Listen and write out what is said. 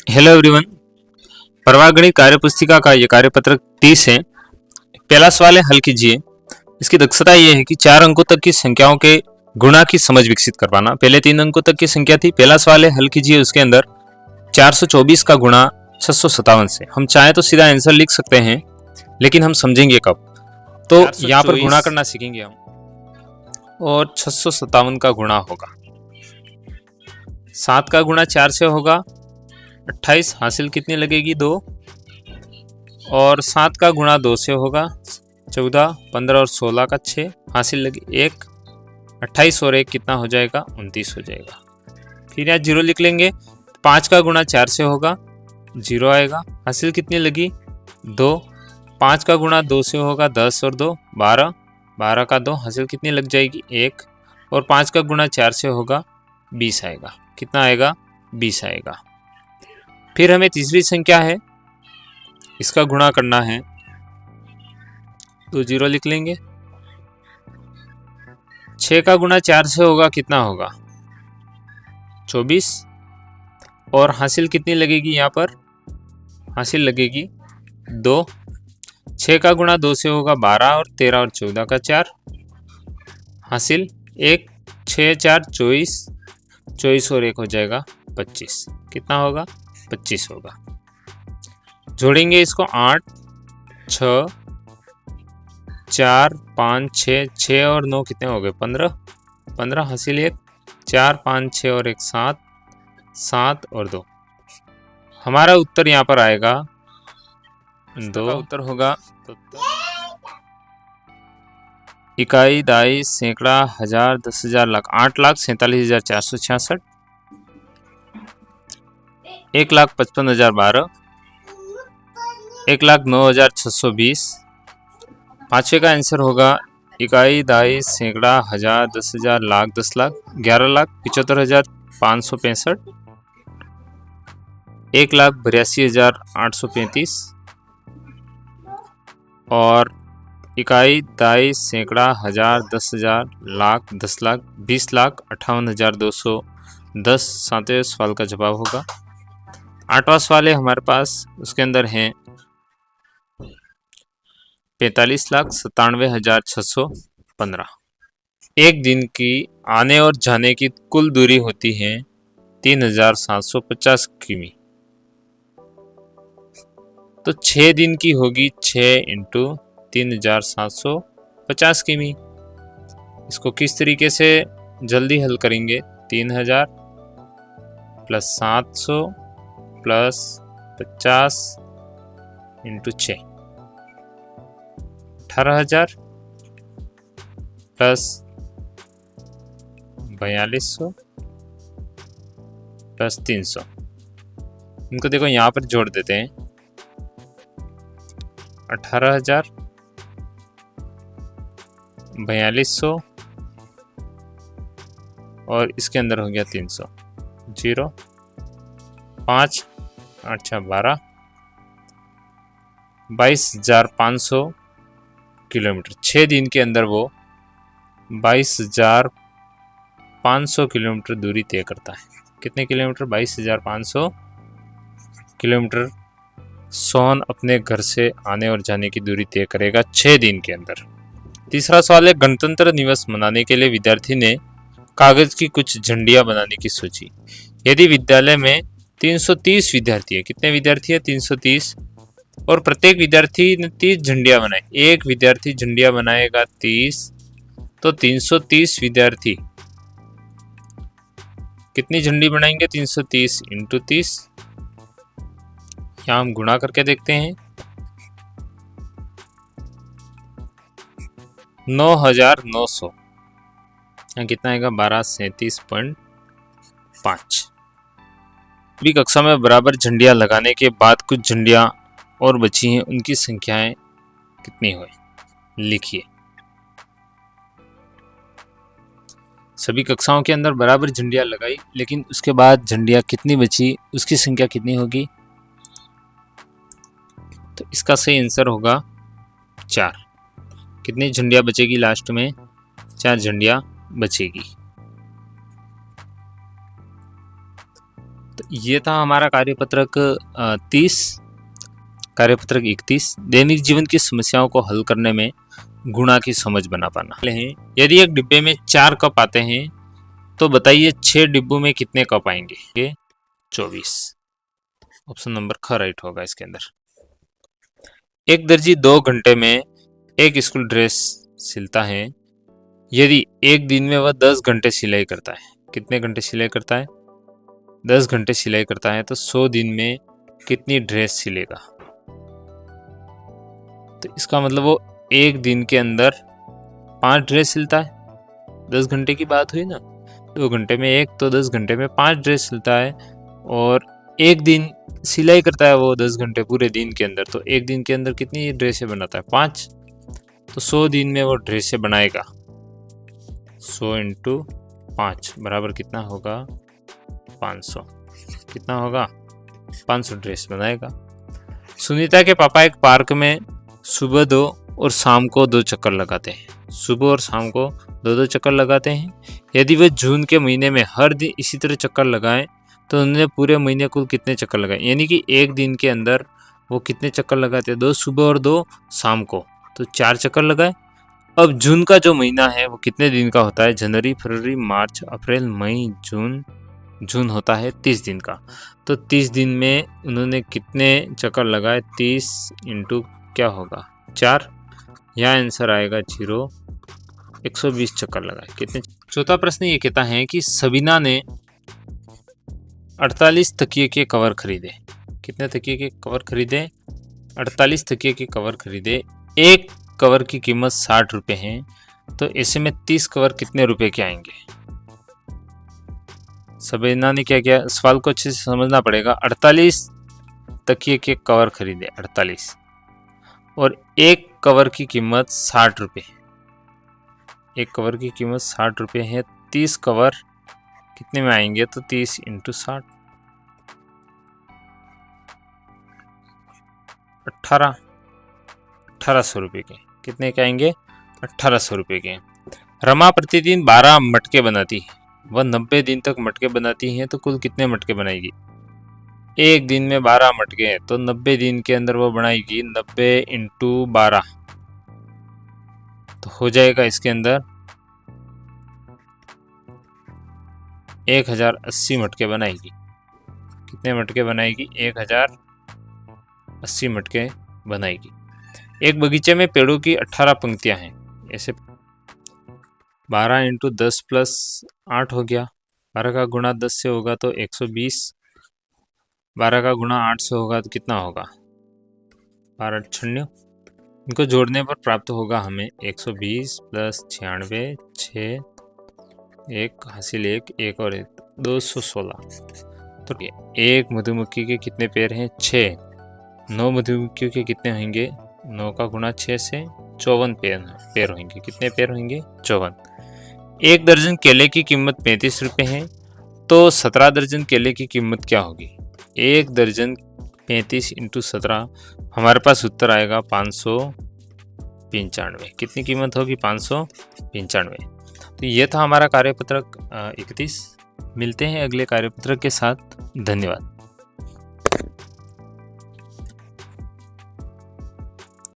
Hello everyone. प्रवाह कार्य पुस्तिका का ये कार्यपत्रक 30 है। पहला सवाल है, हल कीजिए। इसकी दक्षता ये है कि 4 अंकों तक की संख्याओं के गुणा की समझ विकसित कर पाना। पहले 3 अंकों तक की संख्या थी। पहला सवाल है, हल कीजिए। उसके अंदर 424 का गुणा 657 से। हम चाहे तो सीधा आंसर लिख सकते हैं, लेकिन हम समझेंगे कब। तो यहाँ पर गुणा करना सीखेंगे हम, और 657 का गुणा होगा। 7 का गुणा 4 से होगा 28, हासिल कितनी लगेगी 2। और 7 का गुणा 2 से होगा 14, 15 और 16 का 6, हासिल लगे 1। 28 और 1 कितना हो जाएगा, 29 हो जाएगा। फिर यहाँ 0 लिख लेंगे। 5 का गुणा 4 से होगा 0 आएगा, हासिल कितनी लगी 2। 5 का गुणा 2 से होगा 10 और 2 12, 12 का 2, हासिल कितनी लग जाएगी 1। और 5 का गुणा 4 से होगा 20 आएगा। कितना आएगा, 20 आएगा। फिर हमें तीसरी संख्या है, इसका गुणा करना है, तो 0 लिख लेंगे। 6 का गुणा 4 से होगा कितना होगा 24, और हासिल कितनी लगेगी, यहाँ पर हासिल लगेगी 2। 6 का गुणा 2 से होगा 12 और 13 और 14 का 4, हासिल 1। 6 4 24, 24 और 1 हो जाएगा 25। कितना होगा, 25 होगा। जोड़ेंगे इसको 8 6 4 5 6, 6 और 9 कितने हो गए 15, 15 हासिल 1। 4 5 6 और 1 7, 7 और 2। हमारा उत्तर यहाँ पर आएगा 2। उत्तर होगा इकाई, दाई, सैकड़ा, हजार, 10,000, लाख, 8,47,466, 1,55,012, 1,09,620। पांचवे का आंसर होगा इकाई, दाई, सैकड़ा, हजार, 10,000, लाख, 10 लाख, 11,75,565, 1,82,835। और इकाई, दाई, सैकड़ा, हजार, 10,000, लाख, 10 लाख, 20,58,210। 7वें सवाल का जवाब होगा। 8वां सवाल है हमारे पास, उसके अंदर है 45,97,615। एक दिन की आने और जाने की कुल दूरी होती है 3,750 किमी। तो 6 दिन की होगी 6 इंटू 3,750 किमी। इसको किस तरीके से जल्दी हल करेंगे, 3,000 plus 700 plus 50 into 6, 18,000 plus 4,200 plus 300। इनको देखो यहाँ पर जोड़ देते हैं। 18,000, 4,200 और इसके अंदर हो गया 300। 0 5 8 6 12, 22,500 किलोमीटर। 6 दिन के अंदर वो 22,500 किलोमीटर दूरी तय करता है। कितने किलोमीटर, 22,500 किलोमीटर सोहन अपने घर से आने और जाने की दूरी तय करेगा 6 दिन के अंदर। तीसरा सवाल है, गणतंत्र दिवस मनाने के लिए विद्यार्थी ने कागज की कुछ झंडियां बनाने की सोची। यदि विद्यालय में 330 विद्यार्थी है, कितने विद्यार्थी है 330, और प्रत्येक विद्यार्थी ने 30 झंडियां बनाई। एक विद्यार्थी झंडियां बनाएगा 30, तो 330 विद्यार्थी कितनी झंडी बनाएंगे, 330 इंटू 30। यहाँ हम गुणा करके देखते हैं। 9,900, यहाँ कितना आएगा 1237.5। अभी कक्षा में बराबर झंडियां लगाने के बाद कुछ झंडियां और बची हैं, उनकी संख्याएं कितनी हुई, लिखिए। सभी कक्षाओं के अंदर बराबर झंडियां लगाई, लेकिन उसके बाद झंडियां कितनी बची, उसकी संख्या कितनी होगी। तो इसका सही आंसर होगा 4। कितनी झंडियां बचेगी लास्ट में, 4 झंडियां बचेगी। तो ये था हमारा कार्यपत्रक 30। कार्यपत्रक 31, दैनिक जीवन की समस्याओं को हल करने में गुणा की समझ बना पाना है। यदि एक डिब्बे में 4 कप आते हैं तो बताइए 6 डिब्बों में कितने कप आएंगे? ये 24। ऑप्शन नंबर ख राइट होगा इसके अंदर। एक दर्जी 2 घंटे में एक स्कूल ड्रेस सिलता है। यदि एक दिन में वह 10 घंटे सिलाई करता है, कितने घंटे सिलाई करता है? 10 घंटे सिलाई करता है तो 100 दिन में कितनी ड्रेस सिलेगा? तो इसका मतलब वो एक दिन के अंदर 5 ड्रेस सिलता है। 10 घंटे की बात हुई ना, 2 घंटे में एक, तो 10 घंटे में 5 ड्रेस सिलता है। और एक दिन सिलाई करता है वो 10 घंटे पूरे दिन के अंदर, तो एक दिन के अंदर कितनी ड्रेसें बनाता है? 5। तो 100 दिन में वो ड्रेसें बनाएगा। 100 इंटू 5 बराबर कितना होगा? 500। कितना होगा? 500 ड्रेस बनाएगा। सुनीता के पापा एक पार्क में सुबह 2 और शाम को 2 चक्कर लगाते हैं। सुबह और शाम को 2-2 चक्कर लगाते हैं। यदि वे जून के महीने में हर दिन इसी तरह चक्कर लगाएं तो उन्होंने पूरे महीने कुल कितने चक्कर लगाए? यानी कि एक दिन के अंदर वो कितने चक्कर लगाते हैं? 2 सुबह और 2 शाम को, तो 4 चक्कर लगाए। अब जून का जो महीना है वो कितने दिन का होता है? जनवरी, फरवरी, मार्च, अप्रैल, मई, जून। जून होता है 30 दिन का। तो 30 दिन में उन्होंने कितने चक्कर लगाए? 30 इंटू क्या होगा? 4। यहाँ आंसर आएगा 0। 120 चक्कर लगाए। कितने? चौथा प्रश्न ये कहता है कि सबीना ने 48 तकिए के कवर खरीदे। कितने तकिए के कवर खरीदे? 48 तकिए के कवर खरीदे। एक कवर की कीमत 60 रुपये है, तो ऐसे में 30 कवर कितने रुपए के आएंगे? सबीना ने क्या किया? सवाल को अच्छे से समझना पड़ेगा। 48 तकिए के कवर खरीदे, 48, और एक कवर की कीमत 60 रुपये है। एक कवर की कीमत 60 रुपये है। 30 कवर कितने में आएंगे? तो 30 इंटू 60, 1800 रुपये के। कितने के आएंगे? 1800 रुपये के। रमा प्रतिदिन 12 मटके बनाती है। वह 90 दिन तक मटके बनाती है, तो कुल कितने मटके बनाएगी? एक दिन में 12 मटके हैं, तो 90 दिन के अंदर वो बनाएगी 90 इंटू 12, तो हो जाएगा इसके अंदर 1080 मटके बनाएगी। कितने मटके बनाएगी? 1080 मटके बनाएगी। एक बगीचे में पेड़ों की 18 पंक्तियां हैं। ऐसे 12 इंटू 10 प्लस 8 हो गया। 12 का गुणा 10 से होगा तो 120। 12 का गुणा 8 से होगा तो कितना होगा? 12 96। इनको जोड़ने पर प्राप्त होगा हमें 120 प्लस 96, 6, 1 हासिल 1, 1 और 1, 216। तो एक मधुमक्खी के कितने पैर हैं? 6। 9 मधुमक्खियों के कितने होंगे? 9 का गुणा 6 से 54 पैर होंगे। कितने पैर होंगे? 54। एक दर्जन केले की कीमत 35 रुपये है, तो 17 दर्जन केले की कीमत क्या होगी? एक दर्जन 35 इंटू 17, हमारे पास उत्तर आएगा 595। कितनी कीमत होगी? 595। तो ये था हमारा कार्यपत्रक 31। मिलते हैं अगले कार्यपत्रक के साथ। धन्यवाद।